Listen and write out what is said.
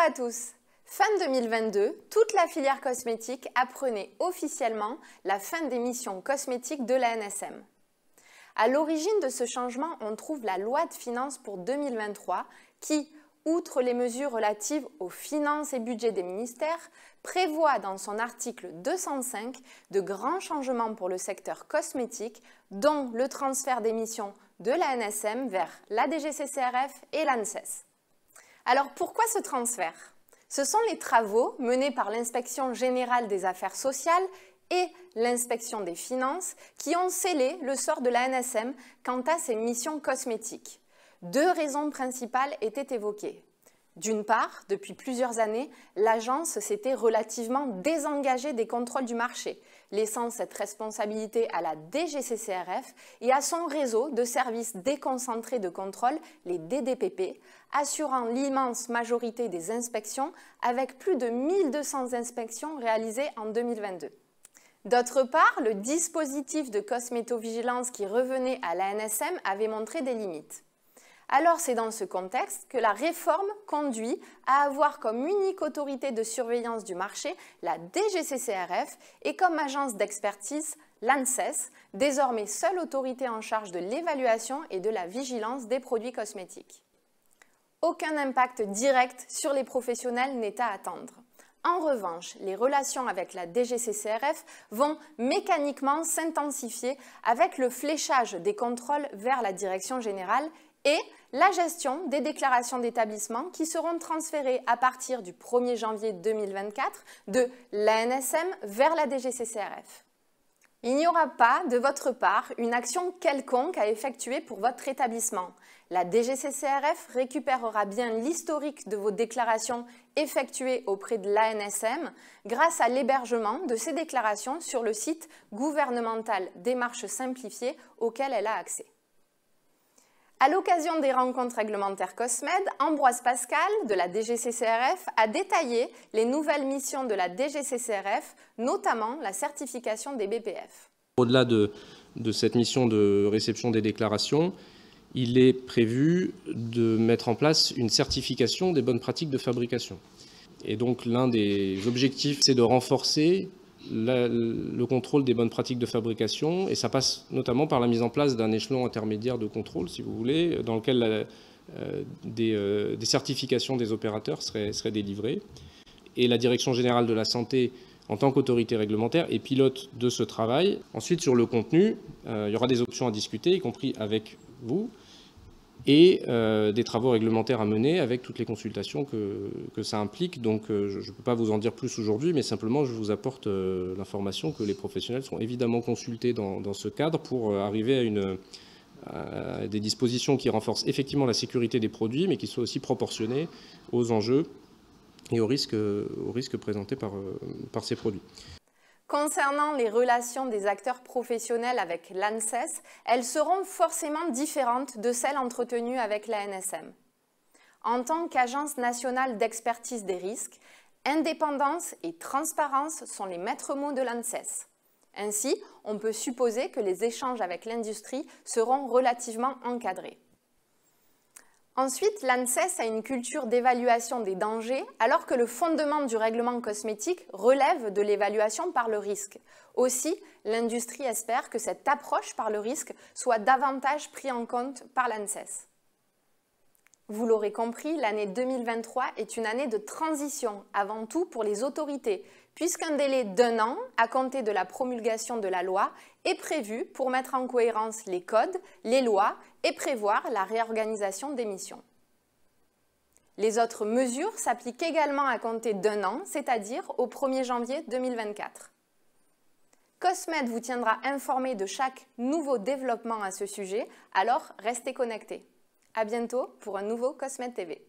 à tous! Fin 2022, toute la filière cosmétique apprenait officiellement la fin des missions cosmétiques de l'ANSM. À l'origine de ce changement, on trouve la loi de finances pour 2023 qui, outre les mesures relatives aux finances et budgets des ministères, prévoit dans son article 205 de grands changements pour le secteur cosmétique, dont le transfert des missions de l'ANSM vers la DGCCRF et l'ANSES. Alors pourquoi ce transfert? Ce sont les travaux menés par l'Inspection générale des affaires sociales et l'Inspection des finances qui ont scellé le sort de l'ANSM quant à ses missions cosmétiques. Deux raisons principales étaient évoquées. D'une part, depuis plusieurs années, l'agence s'était relativement désengagée des contrôles du marché, laissant cette responsabilité à la DGCCRF et à son réseau de services déconcentrés de contrôle, les DDPP, assurant l'immense majorité des inspections avec plus de 1200 inspections réalisées en 2022. D'autre part, le dispositif de cosmétovigilance qui revenait à l'ANSM avait montré des limites. Alors c'est dans ce contexte que la réforme conduit à avoir comme unique autorité de surveillance du marché la DGCCRF et comme agence d'expertise l'ANSES, désormais seule autorité en charge de l'évaluation et de la vigilance des produits cosmétiques. Aucun impact direct sur les professionnels n'est à attendre. En revanche, les relations avec la DGCCRF vont mécaniquement s'intensifier avec le fléchage des contrôles vers la direction générale et la gestion des déclarations d'établissement qui seront transférées à partir du 1er janvier 2024 de l'ANSM vers la DGCCRF. Il n'y aura pas, de votre part, une action quelconque à effectuer pour votre établissement. La DGCCRF récupérera bien l'historique de vos déclarations effectuées auprès de l'ANSM grâce à l'hébergement de ces déclarations sur le site gouvernemental Démarches simplifiées auquel elle a accès. À l'occasion des rencontres réglementaires COSMED, Ambroise Pascal de la DGCCRF a détaillé les nouvelles missions de la DGCCRF, notamment la certification des BPF. Au-delà de cette mission de réception des déclarations, il est prévu de mettre en place une certification des bonnes pratiques de fabrication. Et donc l'un des objectifs, c'est de renforcer le contrôle des bonnes pratiques de fabrication, et ça passe notamment par la mise en place d'un échelon intermédiaire de contrôle, si vous voulez, dans lequel des certifications des opérateurs seraient délivrées. Et la Direction générale de la santé, en tant qu'autorité réglementaire, est pilote de ce travail. Ensuite, sur le contenu, il y aura des options à discuter, y compris avec vous, et des travaux réglementaires à mener avec toutes les consultations que ça implique. Donc je ne peux pas vous en dire plus aujourd'hui, mais simplement je vous apporte l'information que les professionnels sont évidemment consultés dans ce cadre pour arriver à des dispositions qui renforcent effectivement la sécurité des produits, mais qui soient aussi proportionnées aux enjeux et aux risques présentés par ces produits. Concernant les relations des acteurs professionnels avec l'ANSES, elles seront forcément différentes de celles entretenues avec l'ANSM. En tant qu'agence nationale d'expertise des risques, indépendance et transparence sont les maîtres mots de l'ANSES. Ainsi, on peut supposer que les échanges avec l'industrie seront relativement encadrés. Ensuite, l'ANSES a une culture d'évaluation des dangers, alors que le fondement du règlement cosmétique relève de l'évaluation par le risque. Aussi, l'industrie espère que cette approche par le risque soit davantage prise en compte par l'ANSES. Vous l'aurez compris, l'année 2023 est une année de transition, avant tout pour les autorités, puisqu'un délai d'1 an, à compter de la promulgation de la loi, est prévu pour mettre en cohérence les codes, les lois et prévoir la réorganisation des missions. Les autres mesures s'appliquent également à compter d'1 an, c'est-à-dire au 1er janvier 2024. COSMED vous tiendra informé de chaque nouveau développement à ce sujet, alors restez connectés. À bientôt pour un nouveau COSMED TV.